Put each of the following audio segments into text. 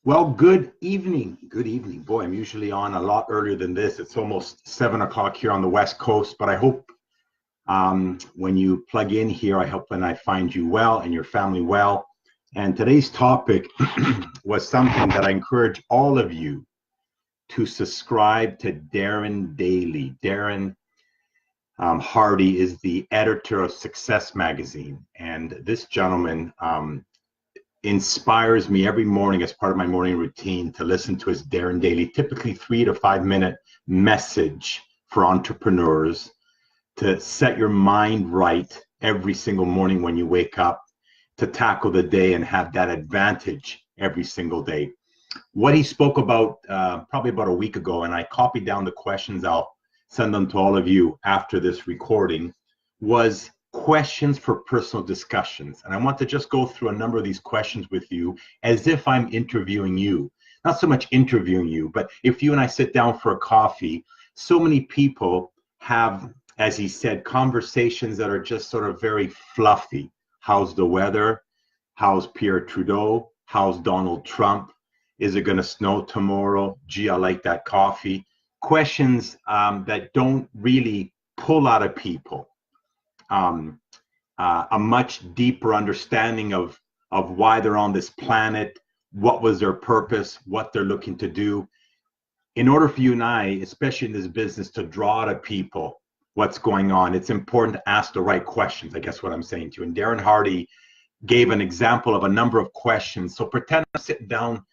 Well, good evening. Good evening. Boy, I'm usually on a lot earlier than this. It's almost 7 o'clock here on the West Coast, but I hope when you plug in here, I hope when I find you well and your family well. And today's topic was something that I encourage all of you to subscribe to Darren Daily. Darren Hardy is the editor of Success Magazine. And this gentleman inspires me every morning as part of my morning routine to listen to his Darren Daily, typically 3 to 5 minute message for entrepreneurs to set your mind right every single morning when you wake up, to tackle the day and have that advantage every single day. What he spoke about probably about a week ago, and I copied down the questions, I'll send them to all of you after this recording, was questions for personal discussions. And I want to just go through a number of these questions with you as if I'm interviewing you. Not so much interviewing you, but if you and I sit down for a coffee, so many people have, as he said, conversations that are just sort of very fluffy. How's the weather? How's Pierre Trudeau? How's Donald Trump? Is it going to snow tomorrow? Gee, I like that coffee. Questions that don't really pull out of people a much deeper understanding of why they're on this planet, what was their purpose, what they're looking to do. In order for you and I, especially in this business, to draw out of people what's going on, it's important to ask the right questions, I guess what I'm saying to you. And Darren Hardy gave an example of a number of questions. So pretend I'm sitting down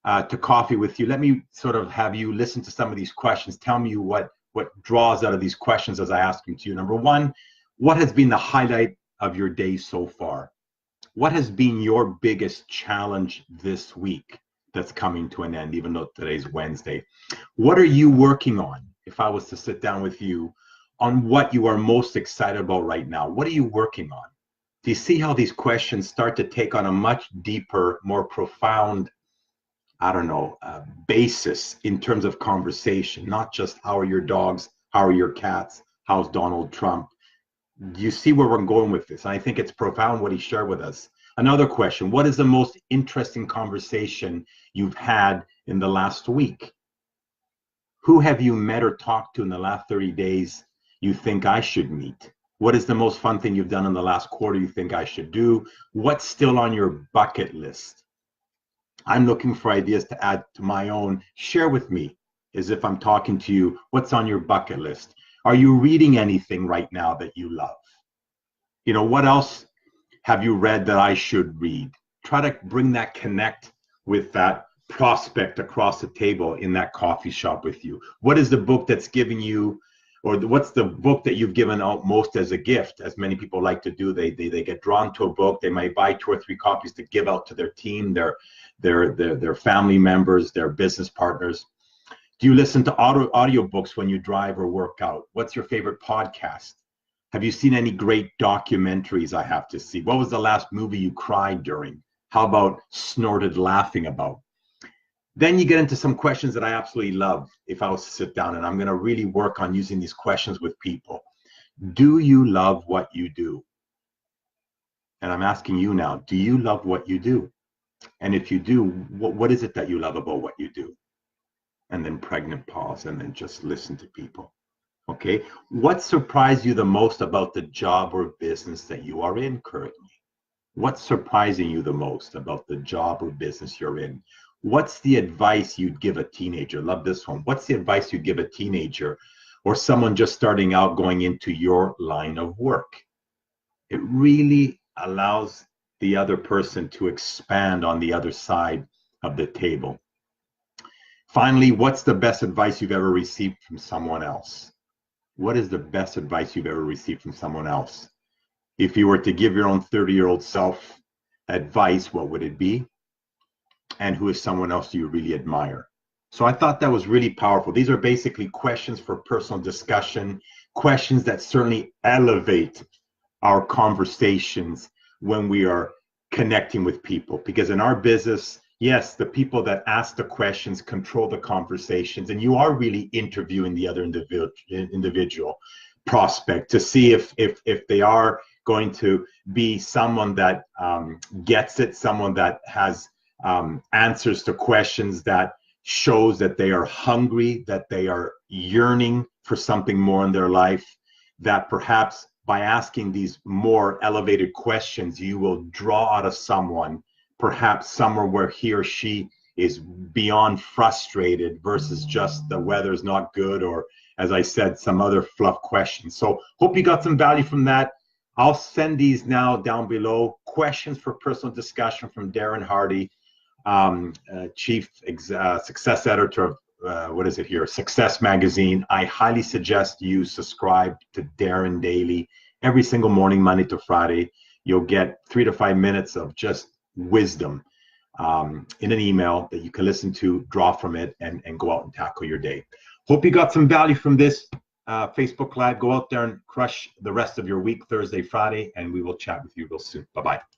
to coffee with you. Let me sort of have you listen to some of these questions. Tell me what draws out of these questions as I ask them to you. Number one, what has been the highlight of your day so far? What has been your biggest challenge this week that's coming to an end, even though today's Wednesday? What are you working on? If I was to sit down with you on what you are most excited about right now, what are you working on? Do you see how these questions start to take on a much deeper, more profound, basis in terms of conversation, not just how are your dogs, how are your cats, how's Donald Trump? Do you see where we're going with this? And I think it's profound what he shared with us. Another question, what is the most interesting conversation you've had in the last week? Who have you met or talked to in the last 30 days you think I should meet? What is the most fun thing you've done in the last quarter you think I should do? What's still on your bucket list? I'm looking for ideas to add to my own. Share with me as if I'm talking to you. What's on your bucket list? Are you reading anything right now that you love? You know, what else have you read that I should read? Try to bring that connect with that prospect across the table in that coffee shop with you. What is the book that's giving you, or what's the book that you've given out most as a gift, as many people like to do? They get drawn to a book. They might buy 2 or 3 copies to give out to their team, their family members, their business partners. Do you listen to audiobooks when you drive or work out? What's your favorite podcast? Have you seen any great documentaries I have to see? What was the last movie you cried during? How about snorted laughing about? Then you get into some questions that I absolutely love if I was to sit down, and I'm going to really work on using these questions with people. Do you love what you do? And I'm asking you now, do you love what you do? And if you do, what is it that you love about what you do? And then pregnant pause, and then just listen to people. Okay, what surprised you the most about the job or business that you are in currently? What's surprising you the most about the job or business you're in? What's the advice you'd give a teenager? Love this one. What's the advice you'd give a teenager or someone just starting out going into your line of work? It really allows the other person to expand on the other side of the table. Finally, what's the best advice you've ever received from someone else? What is the best advice you've ever received from someone else? If you were to give your own 30-year-old self advice, what would it be? And who is someone else you really admire? So I thought that was really powerful. These are basically questions for personal discussion, questions that certainly elevate our conversations when we are connecting with people. Because in our business, yes, the people that ask the questions control the conversations, and you are really interviewing the other individual prospect to see if they are going to be someone that gets it, someone that has answers to questions that shows that they are hungry, that they are yearning for something more in their life, that perhaps by asking these more elevated questions, you will draw out of someone, perhaps somewhere where he or she is beyond frustrated versus just the weather's not good, or as I said, some other fluff questions. So hope you got some value from that. I'll send these now down below. Questions for personal discussion from Darren Hardy, Chief Success Editor of what is it here? Success Magazine. I highly suggest you subscribe to Darren daily, every single morning, Monday to Friday. You'll get 3 to 5 minutes of just wisdom in an email that you can listen to, draw from it, and go out and tackle your day. Hope you got some value from this Facebook Live. Go out there and crush the rest of your week, Thursday, Friday, and we will chat with you real soon. Bye-bye.